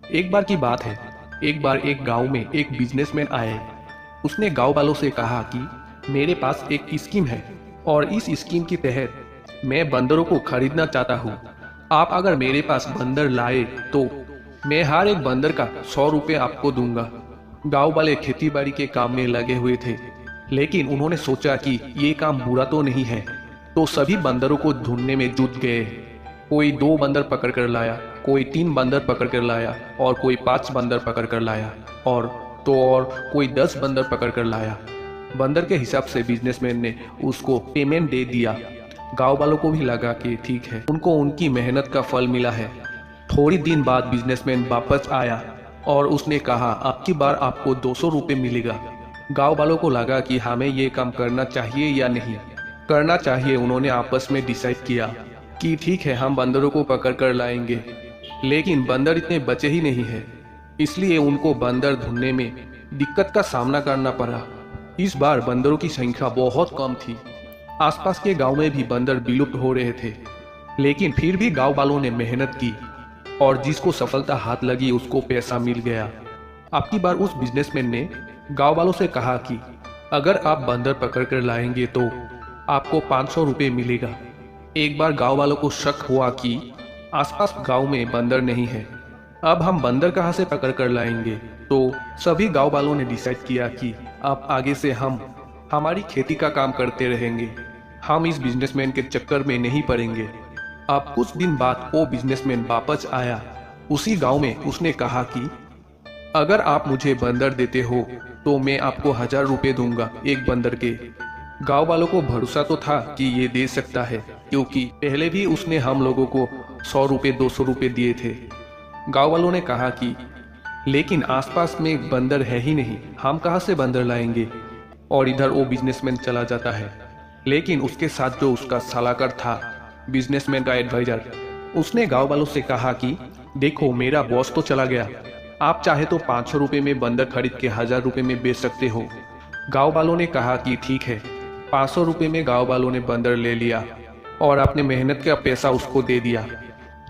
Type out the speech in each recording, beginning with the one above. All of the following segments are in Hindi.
एक बार की बात है। एक बार एक गांव में एक बिजनेसमैन आए। उसने गांव वालों से कहा कि मेरे पास एक स्कीम है और इस स्कीम के तहत मैं बंदरों को खरीदना चाहता हूँ। आप अगर मेरे पास बंदर लाए तो मैं हर एक बंदर का 100 रुपये आपको दूंगा। गांव वाले खेती बाड़ी के काम में लगे हुए थे, लेकिन उन्होंने सोचा कि ये काम बुरा तो नहीं है, तो सभी बंदरों को ढूंढने में जुट गए। कोई 2 बंदर पकड़ कर लाया, कोई 3 बंदर पकड़ कर लाया, और कोई 5 बंदर पकड़ कर लाया, और कोई 10 बंदर पकड़ कर लाया। बंदर के हिसाब से बिजनेसमैन ने उसको पेमेंट दे दिया। गांव वालों को भी लगा कि ठीक है, उनको उनकी मेहनत का फल मिला है। थोड़ी दिन बाद बिजनेसमैन वापस आया और उसने कहा अब की बार आपको 200 रुपये मिलेगा। गांव वालों को लगा कि हमें ये काम करना चाहिए या नहीं करना चाहिए। उन्होंने आपस में डिसाइड किया कि ठीक है, हम बंदरों को पकड़ कर लाएंगे। लेकिन बंदर इतने बचे ही नहीं है, इसलिए उनको बंदर ढूंढने में दिक्कत का सामना करना पड़ा। इस बार बंदरों की संख्या बहुत कम थी। आसपास के गांव में भी बंदर विलुप्त हो रहे थे, लेकिन फिर भी गांव वालों ने मेहनत की और जिसको सफलता हाथ लगी उसको पैसा मिल गया। अब की बार उस बिजनेसमैन ने गांव वालों से कहा कि अगर आप बंदर पकड़ कर लाएंगे तो आपको 500 रुपये मिलेगा। एक बार गांव वालों को शक हुआ कि आसपास गांव में बंदर नहीं है, अब हम बंदर कहाँ से पकड़ कर लाएंगे। तो सभी गांव वालों ने डिसाइड किया कि अब आगे से हम हमारी खेती का काम करते रहेंगे, हम इस बिजनेसमैन के चक्कर में नहीं पड़ेंगे। अब कुछ दिन बाद वो बिजनेसमैन वापस आया। उसी गांव में उसने कहा कि अगर आप मुझे बंदर देते हो तो मैं आपको 1000 रुपये दूंगा एक बंदर के। गांव वालों को भरोसा तो था कि ये दे सकता है, क्योंकि पहले भी उसने हम लोगों को 100 रुपये 200 रुपये दिए थे। गांव वालों ने कहा कि लेकिन आसपास में बंदर है ही नहीं, हम कहाँ से बंदर लाएंगे। और इधर वो बिजनेसमैन चला जाता है। लेकिन उसके साथ जो उसका सलाहकार था, बिजनेसमैन का एडवाइजर, उसने गांव वालों से कहा कि देखो, मेरा बॉस तो चला गया, आप चाहे तो 500 रुपये में बंदर खरीद के 1000 रुपये में बेच सकते हो। गांव वालों ने कहा कि ठीक है। 500 रुपये में गांव वालों ने बंदर ले लिया और अपने मेहनत का पैसा उसको दे दिया।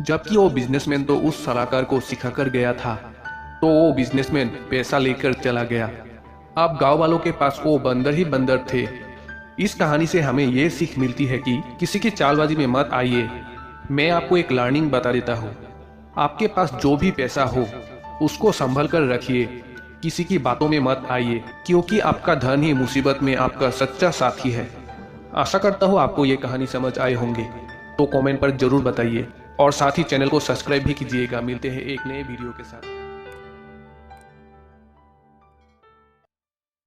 जबकि वो बिजनेसमैन तो उस सलाहकार को सिखा कर गया था, तो वो बिजनेसमैन पैसा लेकर चला गया। अब गांव वालों के पास वो बंदर ही बंदर थे। इस कहानी से हमें ये सीख मिलती है कि किसी की चालबाजी में मत आइए। मैं आपको एक लर्निंग बता देता हूँ। आपके पास जो भी पैसा हो उसको संभल कर रखिए, किसी की बातों में मत आइए, क्योंकि आपका धन ही मुसीबत में आपका सच्चा साथी है। आशा करता हूँ आपको ये कहानी समझ आए होंगे, तो कमेंट पर जरूर बताइए और साथ ही चैनल को सब्सक्राइब भी कीजिएगा। मिलते हैं एक नए वीडियो के साथ।